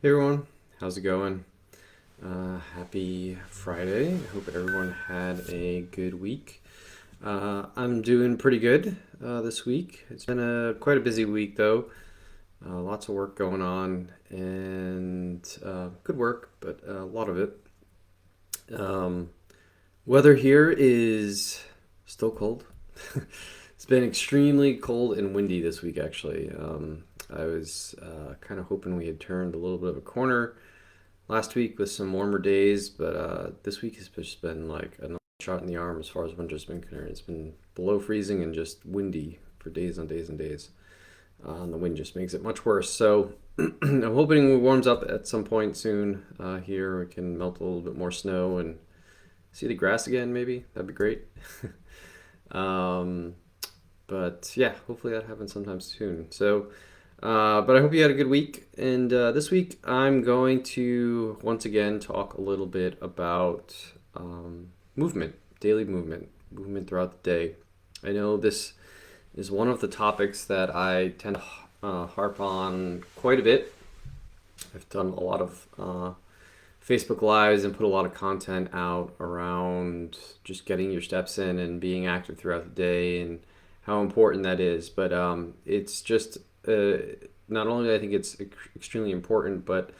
Hey everyone, how's it going? Happy Friday. I hope everyone had a good week. I'm doing pretty good this week. It's been a quite a busy week though. Lots of work going on and good work, but a lot of it. Um, Weather here is still cold. It's been extremely cold and windy this week actually. I was kind of hoping we had turned a little bit of a corner last week with some warmer days, but this week has just been like a shot in the arm as far as winter's been concerned. It's been below freezing and just windy for days and days and days. And the wind just makes it much worse. So I'm hoping it warms up at some point soon here. We can melt a little bit more snow and see the grass again, maybe. That'd be great. um, but yeah, hopefully that happens sometime soon. But I hope you had a good week. And this week, I'm going to once again talk a little bit about movement, daily movement, movement throughout the day. I know this is one of the topics that I tend to harp on quite a bit. I've done a lot of Facebook Lives and put a lot of content out around just getting your steps in and being active throughout the day and how important that is. But it's just not only I think it's extremely important, but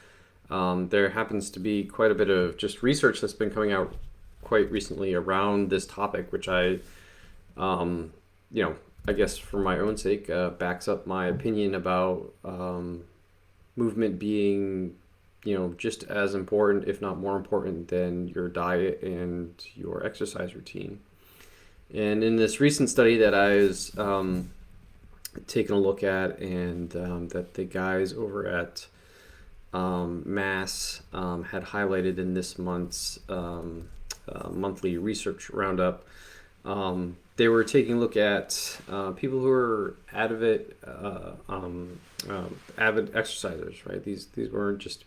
there happens to be quite a bit of just research that's been coming out quite recently around this topic, which um, you know, I guess for my own sake, backs up my opinion about movement being, just as important, if not more important, than your diet and your exercise routine. And in this recent study that I was taking a look at, and that the guys over at Mass had highlighted in this month's monthly research roundup, they were taking a look at people who are avid exercisers, right? These weren't just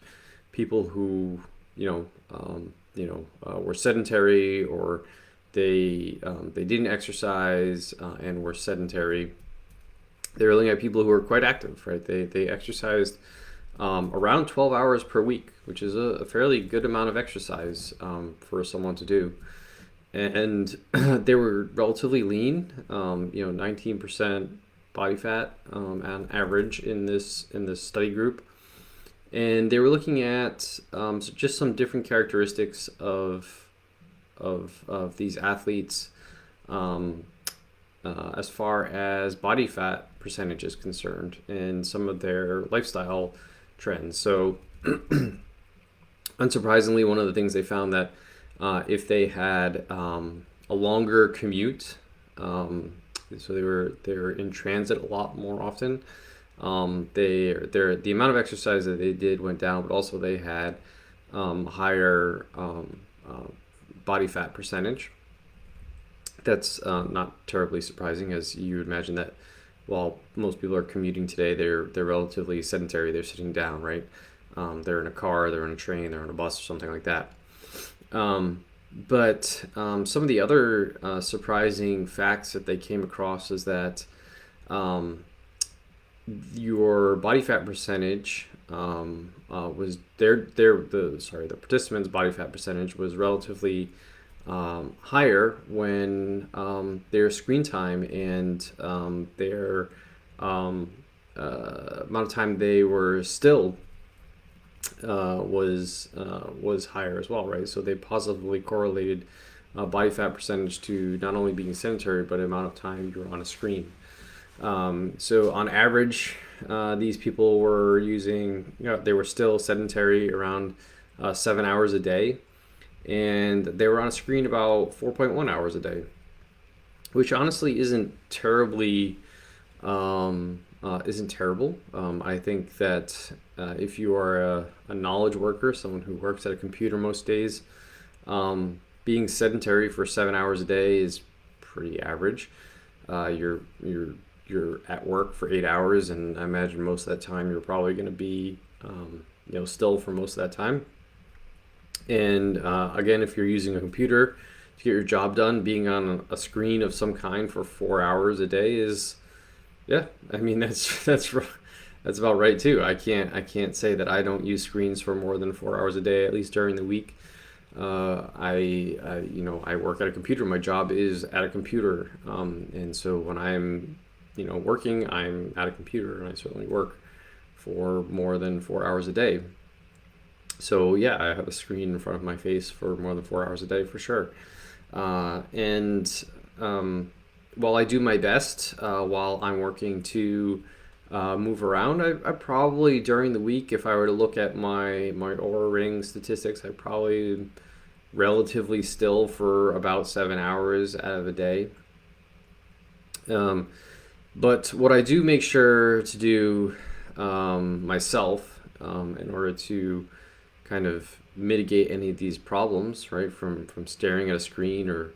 people who were sedentary, or they didn't exercise and were sedentary. They were looking at people who were quite active, right? They exercised around 12 hours per week, which is a fairly good amount of exercise for someone to do. And they were relatively lean, 19% body fat on average in this study group. And they were looking at just some different characteristics of these athletes as far as body fat percentage is concerned, and some of their lifestyle trends. So, unsurprisingly, one of the things they found that if they had a longer commute, so they were in transit a lot more often. The amount of exercise that they did went down, but also they had higher body fat percentage. That's not terribly surprising, as you would imagine that while most people are commuting today, they're relatively sedentary. They're sitting down, right? They're in a car, they're in a train, they're on a bus, or something like that. But some of the other surprising facts that they came across is that your body fat percentage was the participants' body fat percentage was relatively higher when their screen time and their amount of time they were still was higher as well, right? So they positively correlated body fat percentage to not only being sedentary, but the amount of time you're on a screen. So on average, these people were using, they were still sedentary around 7 hours a day, and they were on a screen about 4.1 hours a day, which honestly isn't terrible. I think that if you are a knowledge worker, someone who works at a computer most days, being sedentary for 7 hours a day is pretty average. You're at work for 8 hours, and I imagine most of that time you're probably going to be still for most of that time. And again, if you're using a computer to get your job done, being on a screen of some kind for 4 hours a day is, yeah, I mean that's That's about right too. I can't say that I don't use screens for more than 4 hours a day, at least during the week. I work at a computer. My job is at a computer, and so when I'm working, I'm at a computer, and I certainly work for more than 4 hours a day. So yeah, I have a screen in front of my face for more than 4 hours a day for sure. And while I do my best while I'm working to move around, I probably during the week, if I were to look at my Oura Ring statistics, I probably relatively still for about 7 hours out of a day. Um, but what I do make sure to do myself in order to kind of mitigate any of these problems, right, from staring at a screen or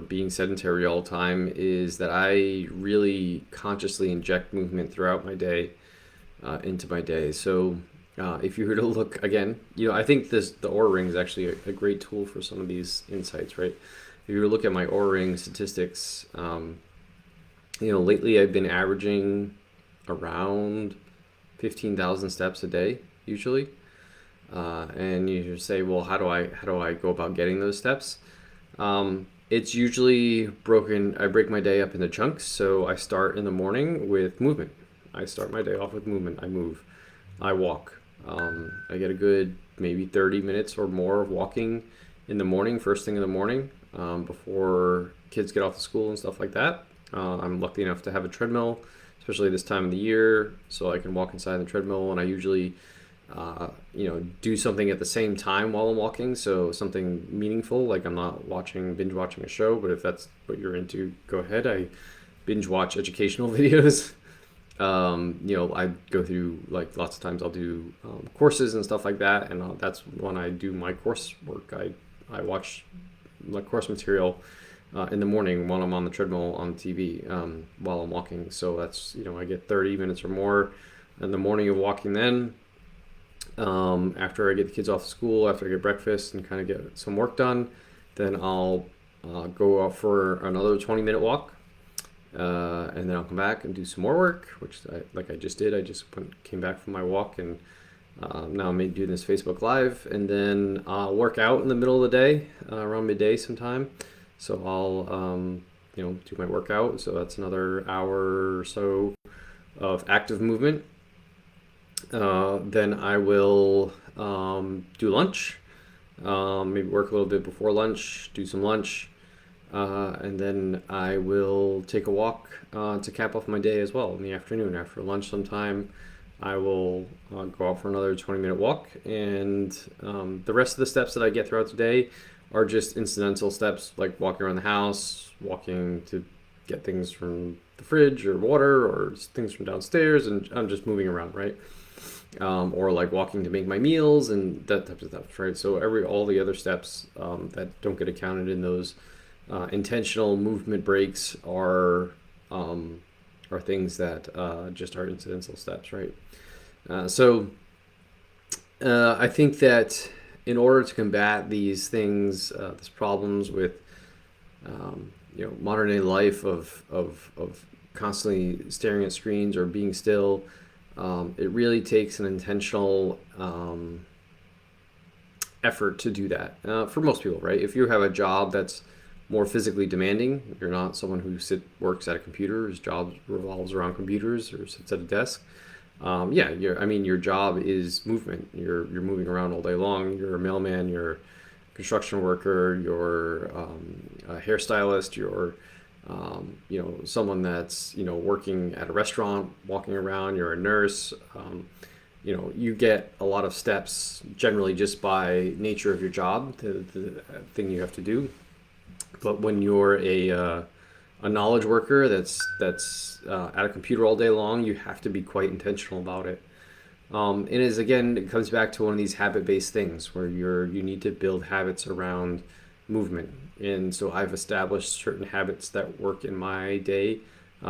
being sedentary all the time, is that I really consciously inject movement throughout my day into my day. So if you were to look again, I think the Oura Ring is actually a great tool for some of these insights, right? If you were to look at my Oura Ring statistics, lately I've been averaging around 15,000 steps a day usually. And you say, well, how do I go about getting those steps? It's usually broken. I break my day up into chunks. So I start in the morning with movement. I start my day off with movement. I move. I walk. I get a good maybe 30 minutes or more of walking in the morning, first thing in the morning, before kids get off to school and stuff like that. I'm lucky enough to have a treadmill, especially this time of the year, so I can walk inside the treadmill. And I usually do something at the same time while I'm walking. So something meaningful, like I'm not binge watching a show, but if that's what you're into, go ahead. I binge watch educational videos. I go through, like, lots of times I'll do courses and stuff like that. And that's when I do my coursework. I watch my course material in the morning while I'm on the treadmill on the TV while I'm walking. So that's, I get 30 minutes or more in the morning of walking then. After I get the kids off to school, after I get breakfast and kind of get some work done, then I'll go out for another 20-minute walk. And then I'll come back and do some more work, which like I just did. I just came back from my walk, and now I'm doing this Facebook Live. And then I'll work out in the middle of the day, around midday sometime. So I'll do my workout. So that's another hour or so of active movement. Then I will do lunch, maybe work a little bit before lunch, do some lunch, and then I will take a walk to cap off my day as well in the afternoon. After lunch sometime, I will go out for another 20-minute walk, and the rest of the steps that I get throughout the day are just incidental steps, like walking around the house, walking to get things from the fridge or water or things from downstairs, and I'm just moving around, right? Or like walking to make my meals and that type of stuff, right? So all the other steps that don't get accounted in those intentional movement breaks are things that just are incidental steps, right? I think that in order to combat these things, these problems with modern day life of constantly staring at screens or being still, it really takes an intentional effort to do that for most people, right? If you have a job that's more physically demanding, you're not someone who works at a computer, whose job revolves around computers or sits at a desk. Your job is movement. You're moving around all day long. You're a mailman. You're a construction worker. You're a hairstylist. You're someone that's working at a restaurant, walking around. You're a nurse. You get a lot of steps generally just by nature of your job, the thing you have to do. But when you're a knowledge worker that's at a computer all day long, you have to be quite intentional about it. It comes back to one of these habit-based things where you need to build habits around movement. And so I've established certain habits that work in my day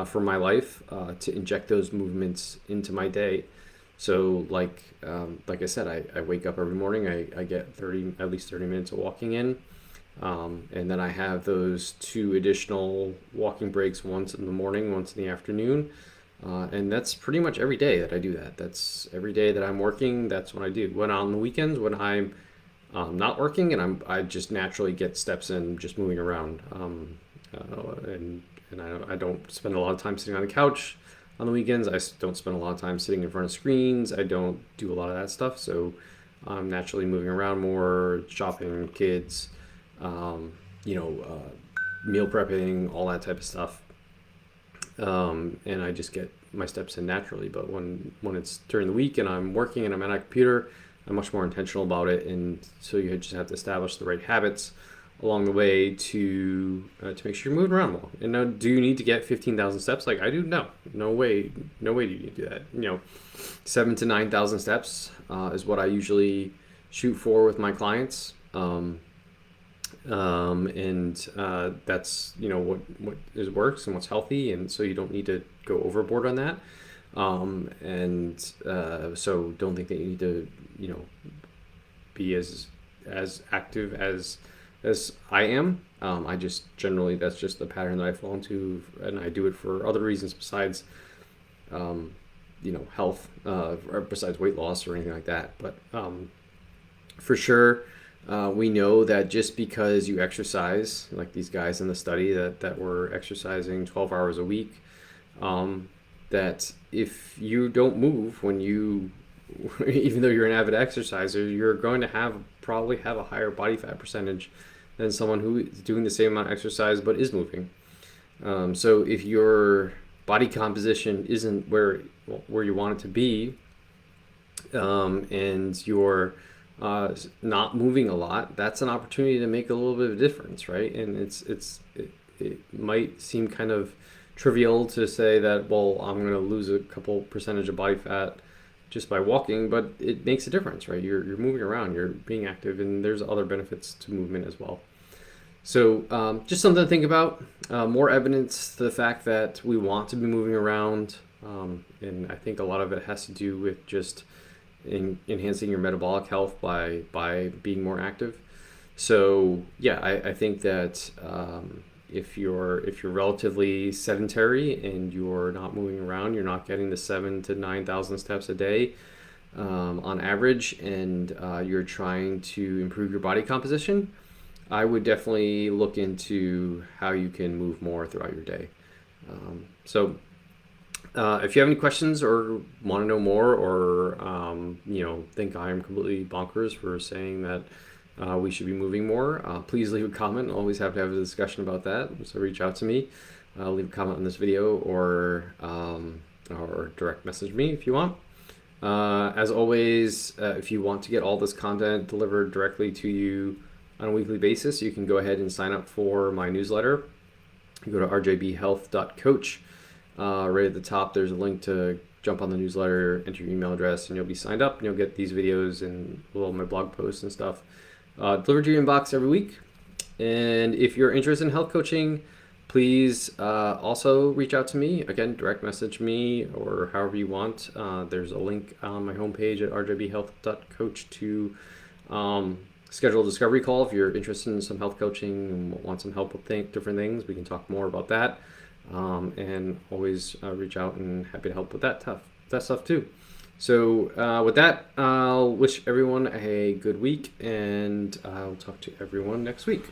for my life to inject those movements into my day. So like I said, I wake up every morning. I get at least 30 minutes of walking in. And then I have those 2 additional walking breaks, once in the morning, once in the afternoon. And that's pretty much every day that I do that. That's every day that I'm working. That's when I do. When on the weekends, when I'm not working, and I just naturally get steps in just moving around. And I don't spend a lot of time sitting on the couch on the weekends. Don't spend a lot of time sitting in front of screens. I don't do a lot of that stuff. So I'm naturally moving around more, shopping, kids, um, you know, meal prepping, all that type of stuff. And I just get my steps in naturally. But when it's during the week and I'm working and I'm at a computer, I'm much more intentional about it. And so you just have to establish the right habits along the way to make sure you're moving around more. And now, do you need to get 15,000 steps like I do? No, no way, no way do you need to do that. 7 to 9,000 steps is what I usually shoot for with my clients. And that's what is works and what's healthy, and so you don't need to go overboard on that. And so don't think that you need to be as active as I am. I just generally, that's just the pattern that I fall into, and I do it for other reasons besides health, or besides weight loss or anything like that. But for sure, we know that just because you exercise, like these guys in the study that were exercising 12 hours a week, that if you don't move when you, even though you're an avid exerciser, you're going to probably have a higher body fat percentage than someone who is doing the same amount of exercise but is moving. So if your body composition isn't where you want it to be, and you're not moving a lot, that's an opportunity to make a little bit of a difference, right? And it might seem kind of trivial to say that, well, I'm going to lose a couple percentage of body fat just by walking, but it makes a difference, right? You're moving around, you're being active, and there's other benefits to movement as well. So just something to think about. More evidence to the fact that we want to be moving around, and I think a lot of it has to do with just enhancing your metabolic health by being more active. So yeah, I think that if you're relatively sedentary and you're not moving around, you're not getting the 7 to 9,000 steps a day on average, and you're trying to improve your body composition, I would definitely look into how you can move more throughout your day. So if you have any questions or want to know more, or think I'm completely bonkers for saying that we should be moving more, please leave a comment. Always have to have a discussion about that. So reach out to me, leave a comment on this video, or direct message me if you want. As always, if you want to get all this content delivered directly to you on a weekly basis, you can go ahead and sign up for my newsletter. You go to rjbhealth.coach. Right at the top, there's a link to jump on the newsletter, enter your email address, and you'll be signed up, and you'll get these videos and all my blog posts and stuff delivered to your inbox every week. And if you're interested in health coaching, please also reach out to me. Again, direct message me or however you want. There's a link on my homepage at rjbhealth.coach to schedule a discovery call if you're interested in some health coaching and want some help with different things. We can talk more about that. And always reach out, and happy to help with that stuff too. So with that, I'll wish everyone a good week, and I'll talk to everyone next week.